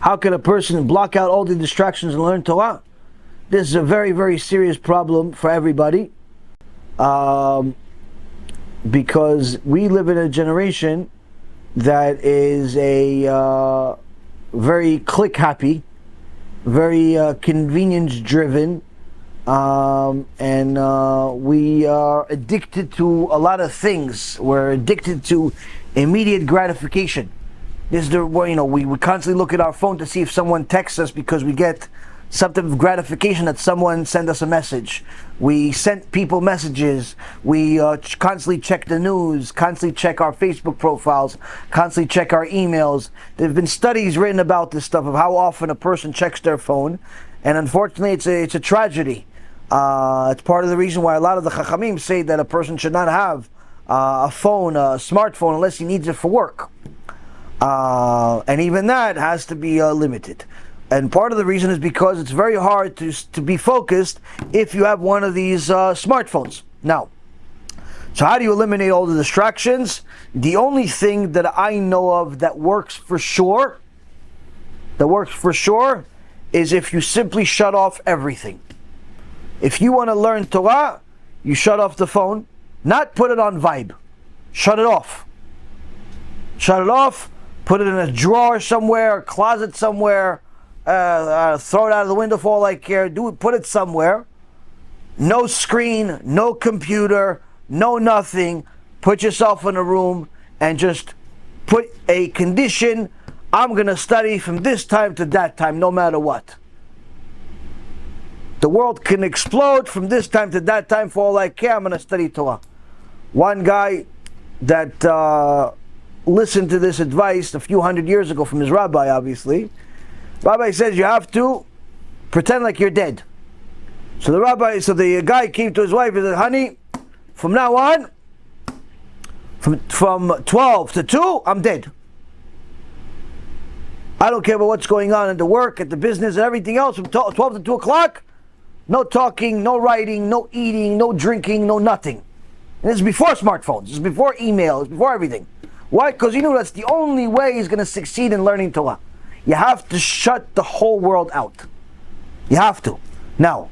How can a person block out all the distractions and learn Torah? This is a very, very serious problem for everybody, because we live in a generation that is a very click happy, very convenience driven, and we are addicted to a lot of things. We're addicted to immediate gratification. This is the, we constantly look at our phone to see if someone texts us because we get some type of gratification that someone sent us a message. We sent people messages. We constantly check the news, constantly check our Facebook profiles, constantly check our emails. There have been studies written about this stuff of how often a person checks their phone, and unfortunately it's a tragedy. It's part of the reason why a lot of the Chachamim say that a person should not have a phone, a smartphone, unless he needs it for work. And even that has to be limited. And part of the reason is because it's very hard to be focused if you have one of these smartphones. Now, so how do you eliminate all the distractions? The only thing that I know of that works for sure, is if you simply shut off everything. If you want to learn Torah, you shut off the phone, not put it on vibe. Shut it off. Shut it off, put it in a drawer somewhere, a closet somewhere, throw it out of the window for all I care, put it somewhere. No screen, no computer, no nothing. Put yourself in a room and just put a condition. I'm going to study from this time to that time, no matter what. The world can explode from this time to that time, for all I care, I'm going to study Torah. One guy that listened to this advice a few hundred years ago from his rabbi, obviously. Rabbi says you have to pretend like you're dead. So the guy came to his wife and said, honey, from now on, from 12 to 2, I'm dead. I don't care about what's going on in the work, at the business, and everything else. From 12 to 2 o'clock, no talking, no writing, no eating, no drinking, no nothing. And this is before smartphones, this is before email, this is before everything. Why? Because you know that's the only way he's going to succeed in learning Torah. You have to shut the whole world out. You have to. Now,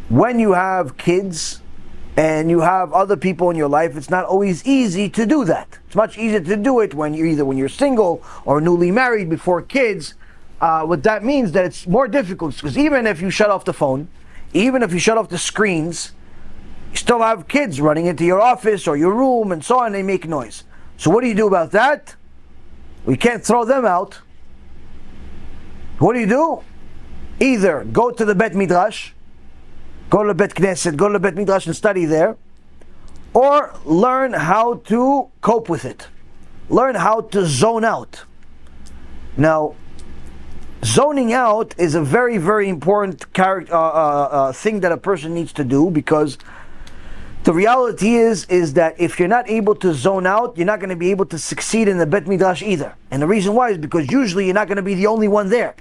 when you have kids and you have other people in your life, it's not always easy to do that. It's much easier to do it when you're single or newly married before kids. What that means that it's more difficult, because even if you shut off the phone, even if you shut off the screens, you still have kids running into your office or your room and so on, and they make noise. So what do you do about that? We can't throw them out. What do? Either go to the Bet Midrash, go to the Bet Knesset, go to the Bet Midrash and study there, or learn how to cope with it. Learn how to zone out. Now, zoning out is a very, very important thing that a person needs to do, because the reality is that if you're not able to zone out, you're not going to be able to succeed in the Bet Midrash either. And the reason why is because usually you're not going to be the only one there.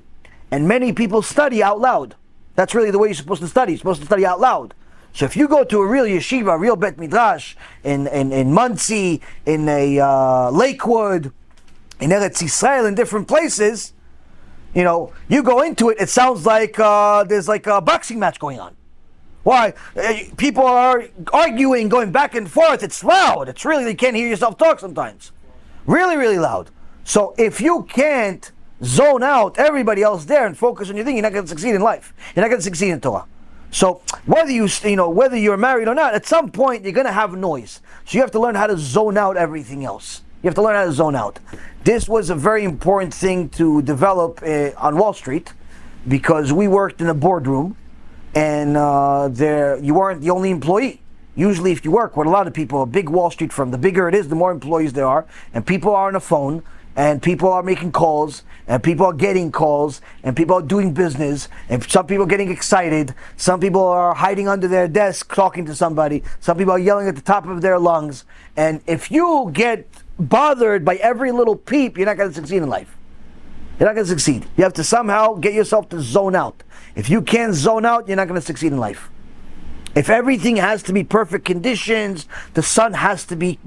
And many people study out loud. That's really the way you're supposed to study. You're supposed to study out loud. So if you go to a real yeshiva, a real Bet Midrash, in Muncie, in a Lakewood, in Eretz Yisrael, in different places, you go into it, it sounds like there's like a boxing match going on. Why? People are arguing, going back and forth. It's loud. It's really, you can't hear yourself talk sometimes. Really, really loud. So if you can't zone out everybody else there and focus on your thing, you're not going to succeed in life. You're not going to succeed in Torah. So whether you're married or not, at some point you're going to have noise. So you have to learn how to zone out everything else. You have to learn how to zone out. This was a very important thing to develop on Wall Street, because we worked in a boardroom. And you weren't the only employee. Usually if you work with a lot of people, a big Wall Street firm, the bigger it is, the more employees there are. And people are on the phone, and people are making calls, and people are getting calls, and people are doing business, and some people are getting excited, some people are hiding under their desk talking to somebody, some people are yelling at the top of their lungs. And if you get bothered by every little peep, you're not going to succeed in life. You're not going to succeed. You have to somehow get yourself to zone out. If you can't zone out, you're not going to succeed in life. If everything has to be perfect conditions, the sun has to be,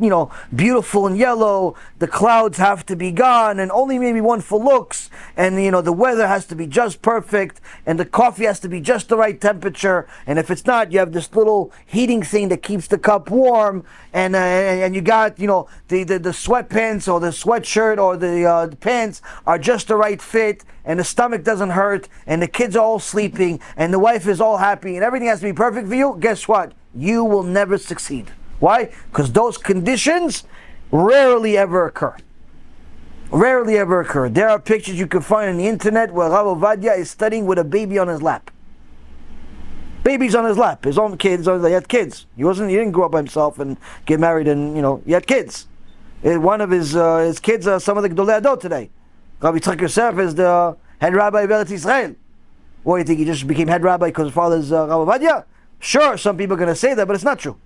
beautiful and yellow, the clouds have to be gone, and only maybe one for looks, and the weather has to be just perfect, and the coffee has to be just the right temperature, and if it's not, you have this little heating thing that keeps the cup warm, and you got, the sweatpants or the sweatshirt or the pants are just the right fit, and the stomach doesn't hurt, and the kids are all sleeping, and the wife is all happy, and everything has to be perfect for you, guess what? You will never succeed. Why? Because those conditions rarely ever occur. Rarely ever occur. There are pictures you can find on the internet where Rav Ovadia is studying with a baby on his lap. Baby's on his lap. His own kids, he had kids. He didn't grow up by himself and get married and, he had kids. One of his kids are some of the Gdolei Adot today. Rabbi Yitzchak Yosef is the head rabbi of BeEzrat Israel. What, you think he just became head rabbi because his father's Rav Ovadia? Sure, some people are going to say that, but it's not true.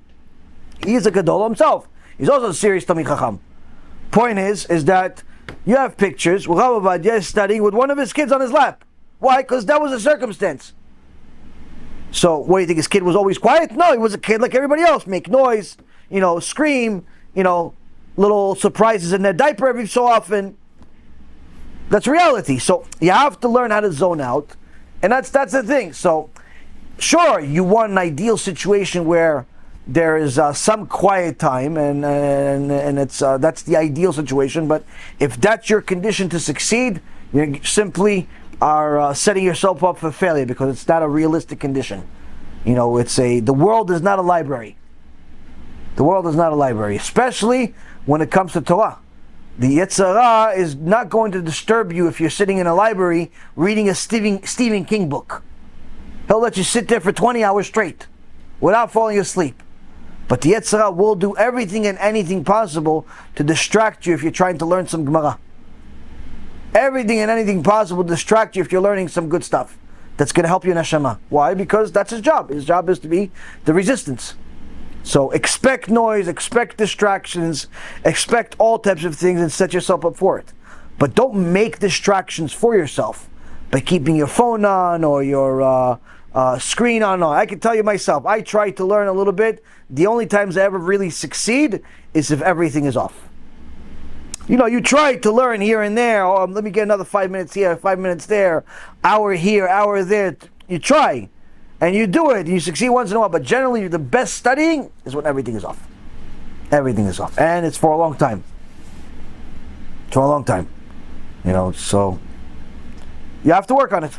He is a Gadol himself. He's also a serious Talmid Chacham. Point is that you have pictures where Rav Ovadia is studying with one of his kids on his lap. Why? Because that was a circumstance. So, what do you think, his kid was always quiet? No, he was a kid like everybody else. Make noise, scream, little surprises in their diaper every so often. That's reality. So you have to learn how to zone out, and that's the thing. So sure, you want an ideal situation where there is some quiet time, and it's that's the ideal situation. But if that's your condition to succeed, you simply are setting yourself up for failure, because it's not a realistic condition. The world is not a library. The world is not a library, especially when it comes to Torah. The Yetzer Hara is not going to disturb you if you're sitting in a library reading a Stephen King book. He'll let you sit there for 20 hours straight without falling asleep. But the Yetzer Hara will do everything and anything possible to distract you if you're trying to learn some Gemara. Everything and anything possible to distract you if you're learning some good stuff that's going to help you in Neshama. Why? Because that's his job. His job is to be the resistance. So expect noise, expect distractions, expect all types of things, and set yourself up for it. But don't make distractions for yourself by keeping your phone on or your screen on. I can tell you myself, I try to learn a little bit. The only times I ever really succeed is if everything is off. You try to learn here and there. Oh, let me get another 5 minutes here, 5 minutes there, hour here, hour there. You try. And you do it, you succeed once in a while, but generally the best studying is when everything is off. Everything is off. And it's for a long time. For a long time. So you have to work on it.